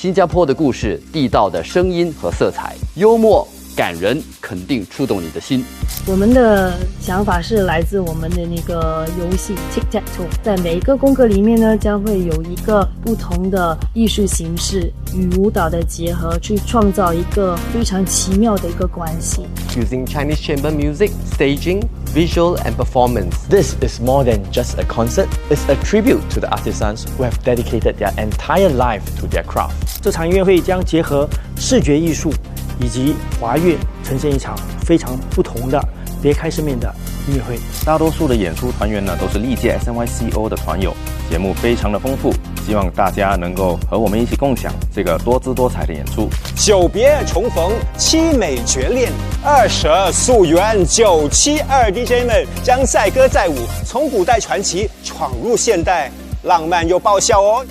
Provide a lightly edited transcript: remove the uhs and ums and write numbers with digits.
新加坡的故事，地道的声音和色彩，幽默感人，肯定触动你的心。我们的想法是来自我们的那个游戏 Tic-Tac-Toe， 在每一个功课里面呢，将会有一个不同的艺术形式与舞蹈的结合，去创造一个非常奇妙的一个关系。Using Chinese chamber music, staging, visual and performance. This is more than just a concert. It's a tribute to the artisans who have dedicated their entire life to their craft. 这场音乐会将结合视觉艺术以及华乐，呈现一场非常不同的别开生面的音乐会。大多数的演出团员呢都是历届 SNYCO 的团友，节目非常的丰富，希望大家能够和我们一起共享这个多姿多彩的演出。久别重逢，凄美绝恋，22溯源，972 DJ 们将载歌载舞，从古代传奇闯入现代，浪漫又爆笑哦。